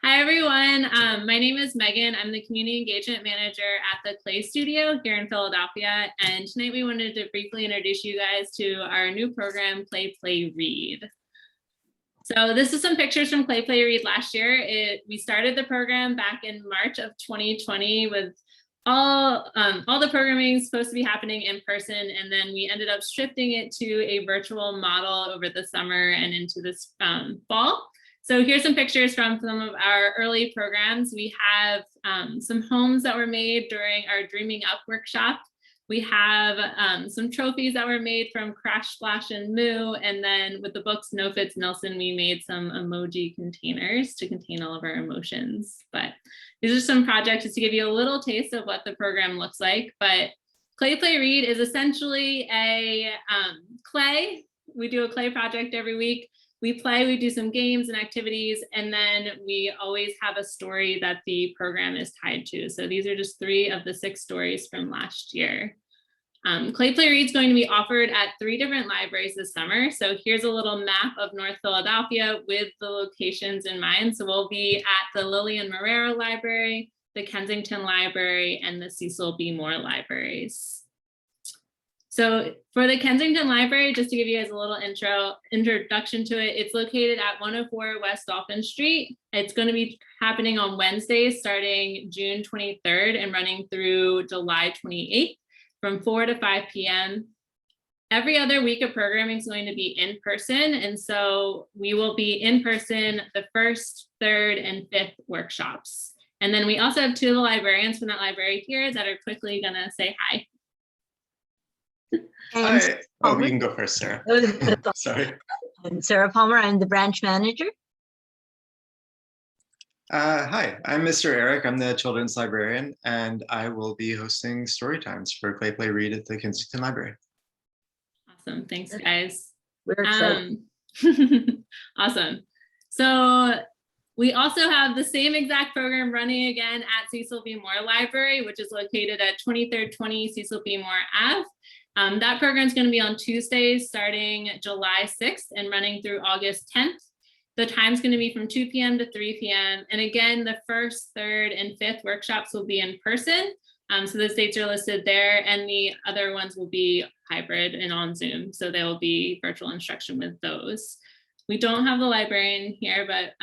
Hi, everyone. My name is Megan. I'm the Community Engagement Manager at the Clay Studio here in Philadelphia. And tonight we wanted to briefly introduce you guys to our new program, Clay Play Read. So this is some pictures from Clay Play Read last year. We started the program back in March of 2020 with all the programming supposed to be happening in person, and then we ended up shifting it to a virtual model over the summer and into this fall. So here's some pictures from some of our early programs. We have some homes that were made during our Dreaming Up workshop. We have some trophies that were made from Crash, Splash, and Moo. And then with the books No Fits Nelson, we made some emoji containers to contain all of our emotions. But these are some projects just to give you a little taste of what the program looks like. But Clay Play Read is essentially a clay. We do a clay project every week. We play, we do some games and activities, and then we always have a story that the program is tied to. So these are just 3 of the 6 stories from last year. Clay Play Read is going to be offered at 3 different libraries this summer. So here's a little map of North Philadelphia with the locations in mind. So we'll be at the Lillian Marrero Library, the Kensington Library, and the Cecil B. Moore Libraries. So for the Kensington Library, just to give you guys a little introduction to it, it's located at 104 West Dolphin Street. It's going to be happening on Wednesdays starting June 23rd and running through July 28th from 4 to 5 p.m. Every other week of programming is going to be in person. And so we will be in person the 1st, 3rd, and 5th workshops. And then we also have 2 of the librarians from that library here that are quickly going to say hi. Hi. Oh, you can go first, Sarah. Sorry. I'm Sarah Palmer. I'm the branch manager. Hi, I'm Mr. Eric. I'm the children's librarian, and I will be hosting story times for Clay Play Read at the Kensington Library. Awesome. Thanks, guys. We're excited. Awesome. So we also have the same exact program running again at Cecil B. Moore Library, which is located at 2320 Cecil B. Moore Ave. That program is going to be on Tuesdays starting July 6th and running through August 10th. The time's going to be from 2 p.m. to 3 p.m. And again, the 1st, 3rd, and 5th workshops will be in person. So those dates are listed there, and the other ones will be hybrid and on Zoom. So there will be virtual instruction with those. We don't have the librarian here, but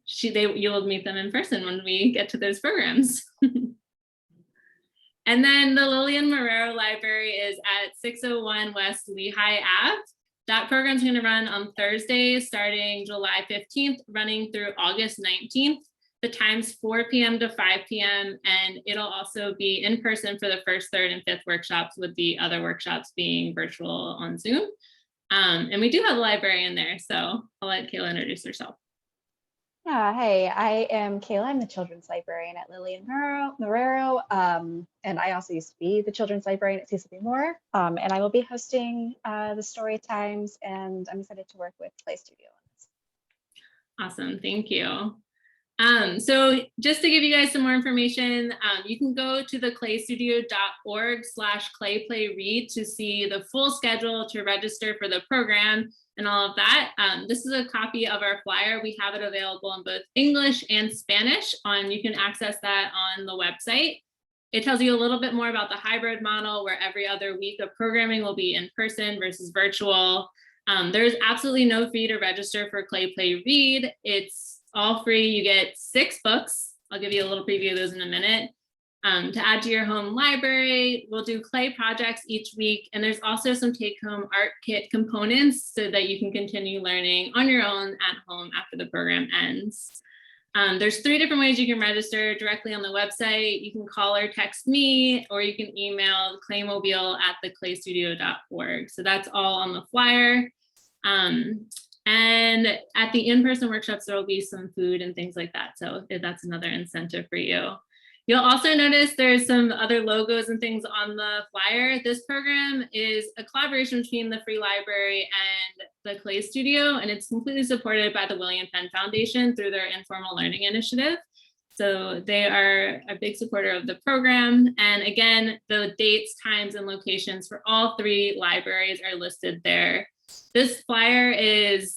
you will meet them in person when we get to those programs. And then the Lillian Marrero Library is at 601 West Lehigh Ave. That program is going to run on Thursdays starting July 15th, running through August 19th. The time's 4 p.m. to 5 p.m. And it'll also be in person for the 1st, 3rd, and 5th workshops, with the other workshops being virtual on Zoom. And we do have a librarian there, so I'll let Kayla introduce herself. Yeah, hey, I am Kayla. I'm the children's librarian at Lillian Marrero, and I also used to be the children's librarian at Cecil B. Moore. And I will be hosting the story times, and I'm excited to work with Play Studio on this. Awesome, thank you. So just to give you guys some more information, you can go to the claystudio.org/clayplayread to see the full schedule, to register for the program and all of that. This is a copy of our flyer. We have it available in both English and Spanish. You can access that on the website. It tells you a little bit more about the hybrid model, where every other week of programming will be in person versus virtual. There's absolutely no fee to register for Clay Play Read. It's all free. You get 6 books. I'll give you a little preview of those in a minute. To add to your home library, we'll do clay projects each week. And there's also some take-home art kit components so that you can continue learning on your own at home after the program ends. There's 3 different ways you can register directly on the website. You can call or text me, or you can email claymobile@theclaystudio.org. So that's all on the flyer. And at the in-person workshops, there will be some food and things like that. So that's another incentive for you. You'll also notice there's some other logos and things on the flyer. This program is a collaboration between the Free Library and the Clay Studio, and it's completely supported by the William Penn Foundation through their Informal Learning Initiative. So they are a big supporter of the program. And again, the dates, times, and locations for all 3 libraries are listed there. This flyer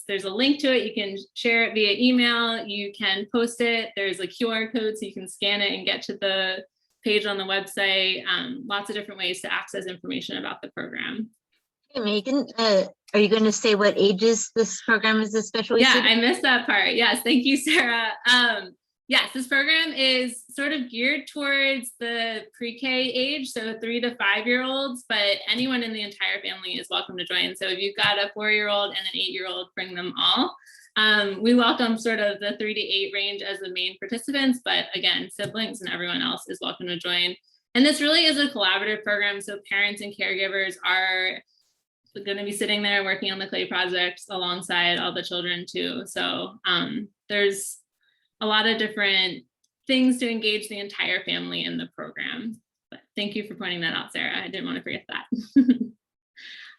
there's a link to it. You can share it via email. You can post it. There's a QR code so you can scan it and get to the page on the website. Lots of different ways to access information about the program. Hey, Megan, are you going to say what ages this program is especially Yeah, suited? I missed that part. Yes, thank you, Sarah. Yes, this program is sort of geared towards the pre-K age, so 3 to 5 year olds, but anyone in the entire family is welcome to join. So if you've got a 4-year-old and an 8-year-old, bring them all. We welcome sort of the 3 to 8 range as the main participants, but again, siblings and everyone else is welcome to join. And this really is a collaborative program, so parents and caregivers are going to be sitting there working on the clay projects alongside all the children too. So there's a lot of different things to engage the entire family in the program. But thank you for pointing that out, Sarah. I didn't want to forget that.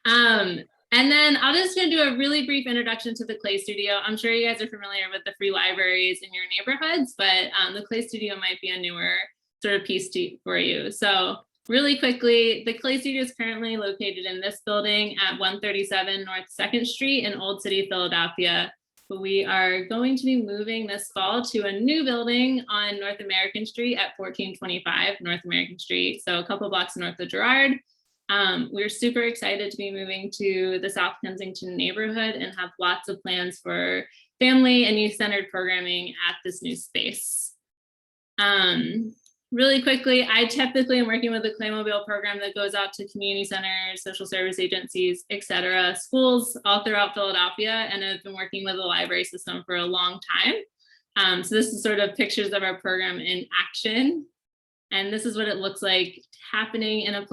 And then I'll just gonna do a really brief introduction to the Clay Studio. I'm sure you guys are familiar with the free libraries in your neighborhoods, but the Clay Studio might be a newer sort of piece for you. So really quickly, the Clay Studio is currently located in this building at 137 North 2nd Street in Old City, Philadelphia. But we are going to be moving this fall to a new building on North American Street at 1425 North American Street. So a couple blocks north of Girard. We're super excited to be moving to the South Kensington neighborhood and have lots of plans for family and youth-centered programming at this new space. Really quickly, I typically am working with the Claymobile program that goes out to community centers, social service agencies, et cetera, schools all throughout Philadelphia, and I've been working with the library system for a long time. So this is sort of pictures of our program in action. And this is what it looks like happening in a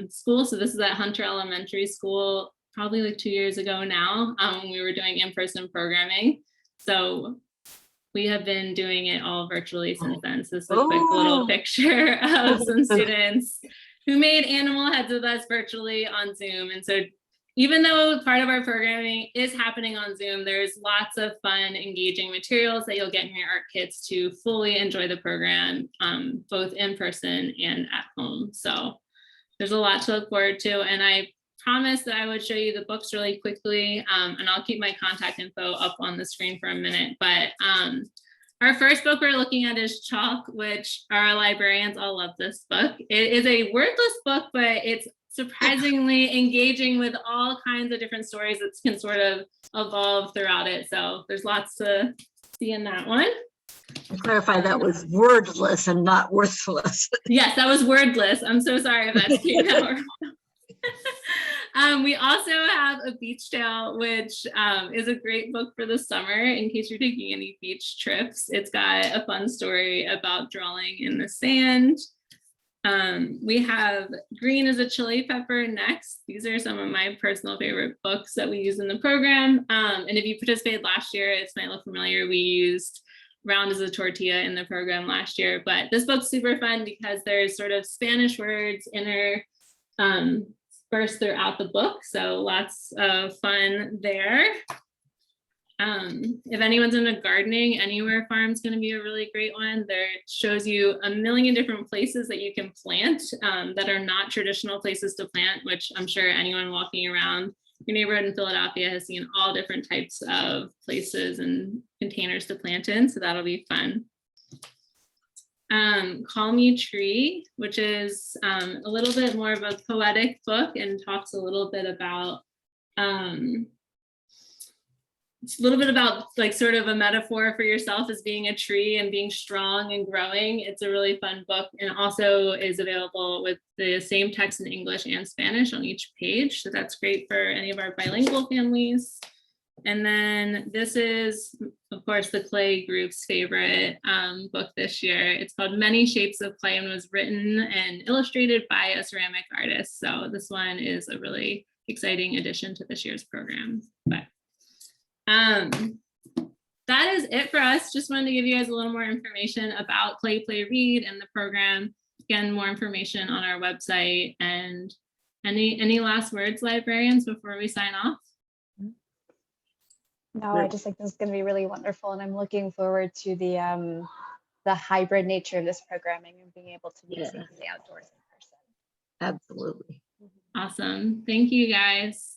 school. So this is at Hunter Elementary School, probably like 2 years ago now, when we were doing in-person programming. So we have been doing it all virtually since then. So this is a quick little picture of some students who made animal heads with us virtually on Zoom. And so even though part of our programming is happening on Zoom, there's lots of fun, engaging materials that you'll get in your art kits to fully enjoy the program, both in person and at home. So there's a lot to look forward to. And I promised that I would show you the books really quickly, and I'll keep my contact info up on the screen for a minute. But our first book we're looking at is Chalk, which our librarians all love this book. It is a wordless book, but it's surprisingly engaging with all kinds of different stories that can sort of evolve throughout it. So there's lots to see in that one. To clarify, that was wordless and not worthless. Yes, that was wordless. I'm so sorry if that came out. We also have A Beach Tale, which is a great book for the summer in case you're taking any beach trips. It's got a fun story about drawing in the sand. We have Green as a Chili Pepper next. These are some of my personal favorite books that we use in the program. And if you participated last year, it might look familiar. We used Round as a Tortilla in the program last year, but this book's super fun because there's sort of Spanish words interspersed throughout the book. So lots of fun there. If anyone's into gardening, Anywhere Farm is going to be a really great one. There shows you a million different places that you can plant that are not traditional places to plant, which I'm sure anyone walking around your neighborhood in Philadelphia has seen all different types of places and containers to plant in. So that'll be fun. Call Me Tree, which is a little bit more of a poetic book and talks a little bit about like sort of a metaphor for yourself as being a tree and being strong and growing. It's a really fun book and also is available with the same text in English and Spanish on each page. So that's great for any of our bilingual families. And then this is, of course, the Clay group's favorite book this year. It's called Many Shapes of Clay and was written and illustrated by a ceramic artist. So this one is a really exciting addition to this year's program. But that is it for us. Just wanted to give you guys a little more information about Clay Play Read and the program. Again, more information on our website. And any last words, librarians, before we sign off? No, I just think this is going to be really wonderful, and I'm looking forward to the hybrid nature of this programming and being able to be safely outdoors in person. Absolutely. Awesome. Thank you, guys.